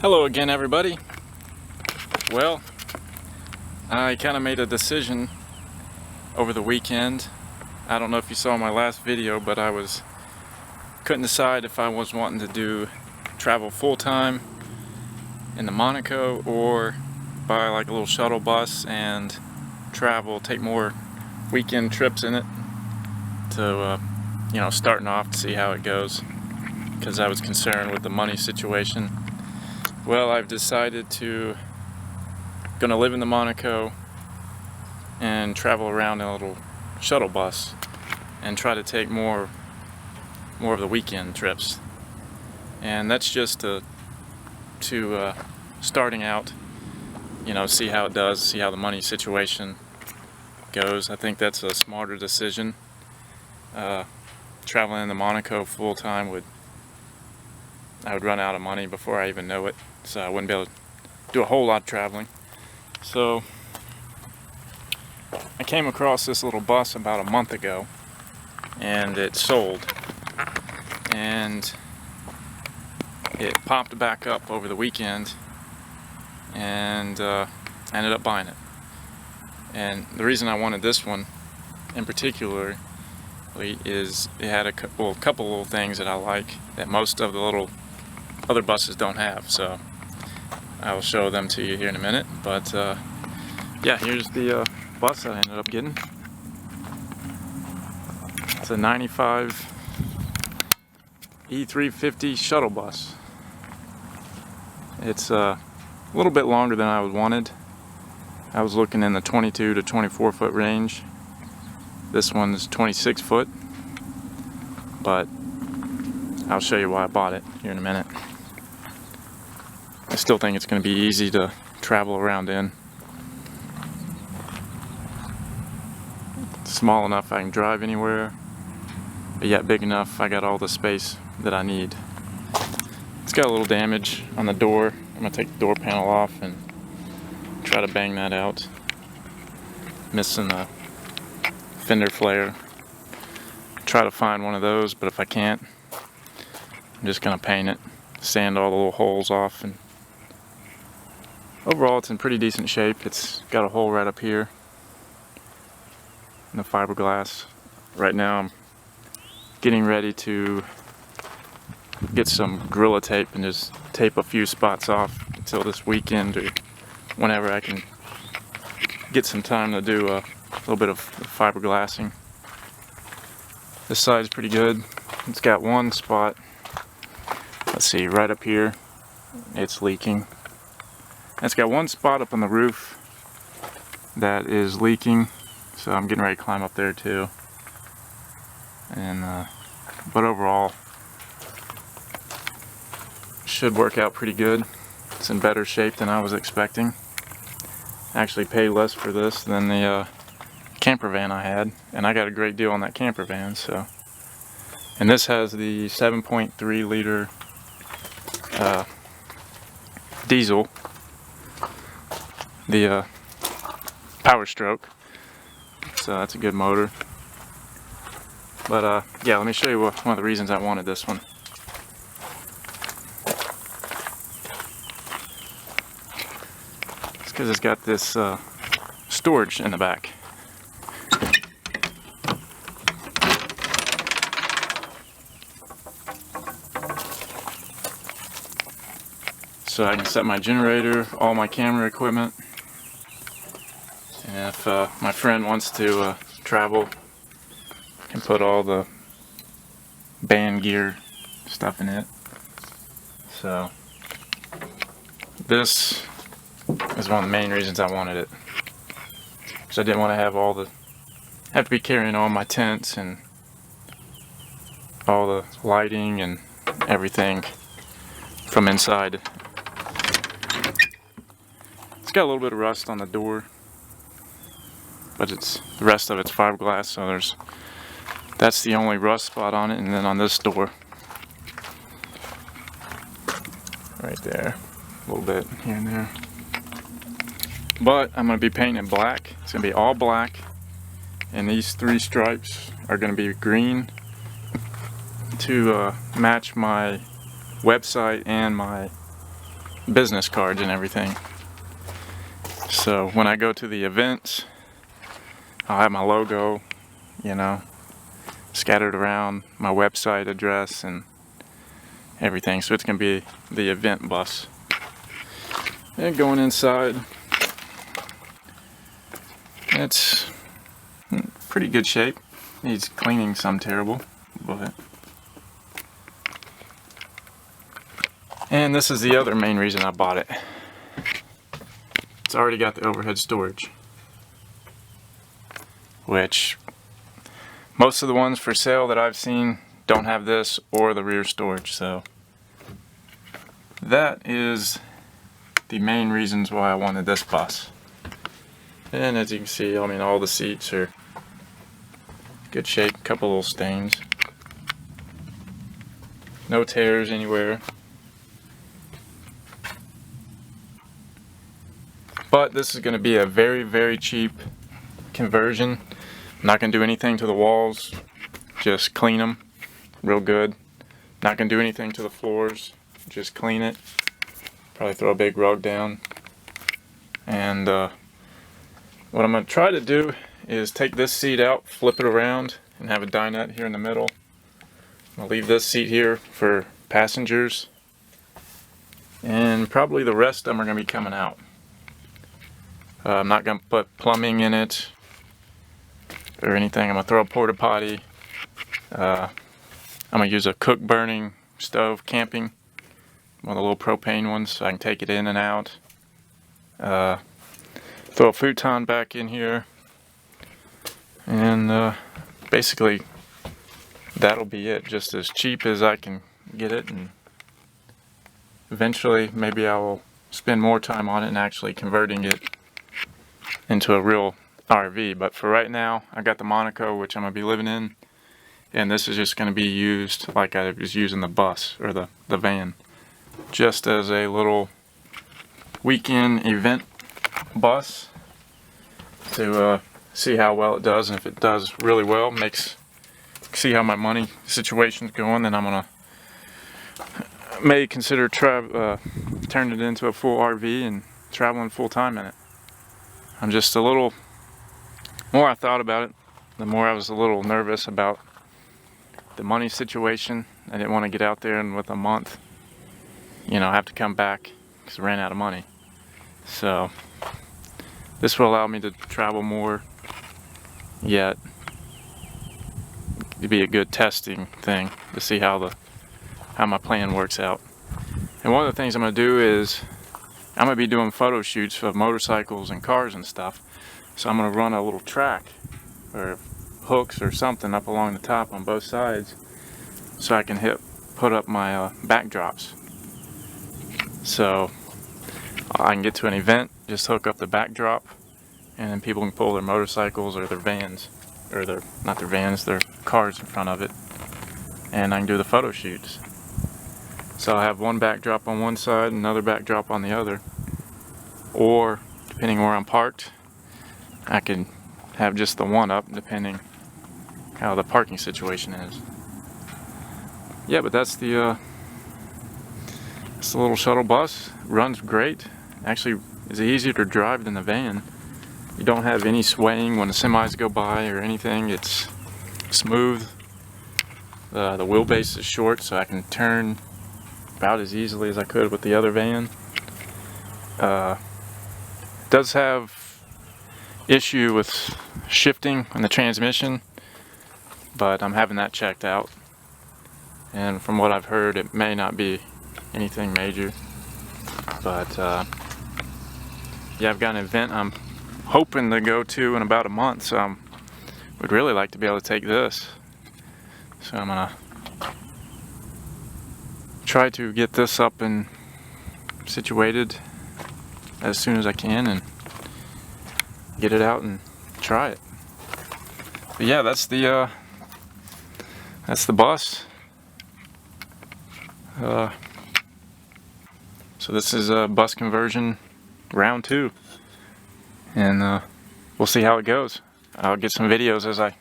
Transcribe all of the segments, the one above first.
Hello again, everybody. Well, I kind of made a decision over the weekend. I don't know if you saw my last video, but couldn't decide if I was wanting to travel full-time in the Monaco or buy like a little shuttle bus and take more weekend trips in it to starting off to see how it goes, because I was concerned with the money situation. Well, I've decided gonna live in the Monaco and travel around in a little shuttle bus and try to take more of the weekend trips. And that's just to starting out, see how it does, see how the money situation goes. I think that's a smarter decision. Traveling in the Monaco full time I would run out of money before I even know it, so I wouldn't be able to do a whole lot of traveling. So I came across this little bus about a month ago, and it sold, and it popped back up over the weekend, and I ended up buying it. And the reason I wanted this one in particular is it had a couple little things that I like that most of the little other buses don't have, so I will show them to you here in a minute. But yeah, here's the bus that I ended up getting. It's a 95 E350 shuttle bus. It's a little bit longer than I wanted. I was looking in the 22 to 24 foot range. This one's 26 foot, but I'll show you why I bought it here in a minute. I still think it's going to be easy to travel around in. It's small enough I can drive anywhere, but yet big enough I got all the space that I need. It's got a little damage on the door. I'm going to take the door panel off and try to bang that out. Missing a fender flare. Try to find one of those, but if I can't, I'm just going to paint it, sand all the little holes off, and overall it's in pretty decent shape. It's got a hole right up here in the fiberglass. Right now I'm getting ready to get some Gorilla Tape and just tape a few spots off until this weekend or whenever I can get some time to do a little bit of fiberglassing. This side's pretty good. It's got one spot, let's see, right up here, it's leaking. It's got one spot up on the roof that is leaking, so I'm getting ready to climb up there too. And but overall, should work out pretty good. It's in better shape than I was expecting. I actually paid less for this than the camper van I had, and I got a great deal on that camper van. So, and this has the 7.3 liter diesel, the Power Stroke, so that's a good motor. But yeah, let me show you one of the reasons I wanted this one. It's because it's got this storage in the back. So I can set my generator, all my camera equipment, and if my friend wants to travel, I can put all the band gear stuff in it. So this is one of the main reasons I wanted it, because I didn't want to have to be carrying all my tents and all the lighting and everything from inside. It's got a little bit of rust on the door, but the rest of it's fiberglass, so that's the only rust spot on it. And then on this door, right there, a little bit here and there. But I'm going to be painting it black. It's going to be all black, and these three stripes are going to be green to match my website and my business cards and everything. So when I go to the events, I'll have my logo, you know, scattered around, my website address and everything. So it's going to be the event bus. And going inside, it's in pretty good shape. Needs cleaning some terrible, but... And this is the other main reason I bought it. It's already got the overhead storage, which most of the ones for sale that I've seen don't have this or the rear storage. So that is the main reasons why I wanted this bus. And as you can see, I mean, all the seats are good shape, a couple little stains. No tears anywhere. But this is going to be a very, very cheap conversion. I'm not going to do anything to the walls, just clean them real good. Not going to do anything to the floors, just clean it. Probably throw a big rug down. And what I'm going to try to do is take this seat out, flip it around, and have a dinette here in the middle. I'll leave this seat here for passengers. And probably the rest of them are going to be coming out. I'm not going to put plumbing in it or anything. I'm going to throw a porta potty. I'm going to use a cook burning stove camping. One of the little propane ones so I can take it in and out. Throw a futon back in here. And basically that'll be it. Just as cheap as I can get it. And eventually maybe I will spend more time on it and actually converting it into a real RV. But for right now, I got the Monaco, which I'm going to be living in, and this is just going to be used like I was using the bus or the van, just as a little weekend event bus to see how well it does. And if it does really well, see how my money situation's going, then I'm going to may consider turning it into a full RV and traveling full time in it. I'm just a little, more I thought about it, the more I was a little nervous about the money situation. I didn't want to get out there and with a month, you know, have to come back because I ran out of money. So this will allow me to travel more, yet it'd be a good testing thing to see how my plan works out. And one of the things I'm going to do is I'm going to be doing photo shoots of motorcycles and cars and stuff. So I'm going to run a little track or hooks or something up along the top on both sides so I can put up my backdrops. So I can get to an event, just hook up the backdrop, and then people can pull their motorcycles or their vans, or not their vans, their cars in front of it, and I can do the photo shoots. So I'll have one backdrop on one side, another backdrop on the other. Or, depending where I'm parked, I can have just the one up, depending how the parking situation is. Yeah, but that's the little shuttle bus. Runs great. Actually, is easier to drive than the van. You don't have any swaying when the semis go by or anything. It's smooth. The wheelbase is short, so I can turn about as easily as I could with the other van. Does have issue with shifting in the transmission, but I'm having that checked out. And from what I've heard, it may not be anything major. But yeah, I've got an event I'm hoping to go to in about a month, so I would really like to be able to take this. So I'm gonna try to get this up and situated as soon as I can and get it out and try it. But yeah, that's the bus. So this is a bus conversion round 2, and we'll see how it goes. I'll get some videos as I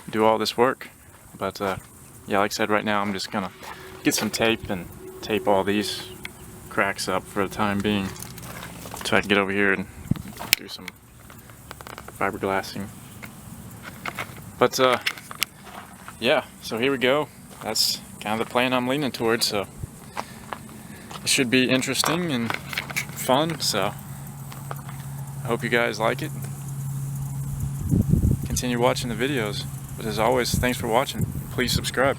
do all this work, but yeah, like I said, right now I'm just gonna get some tape and tape all these cracks up for the time being, so I can get over here and do some fiberglassing. But yeah, so here we go. That's kind of the plan I'm leaning towards, so it should be interesting and fun, so I hope you guys like it. Continue watching the videos, but as always, thanks for watching. Please subscribe.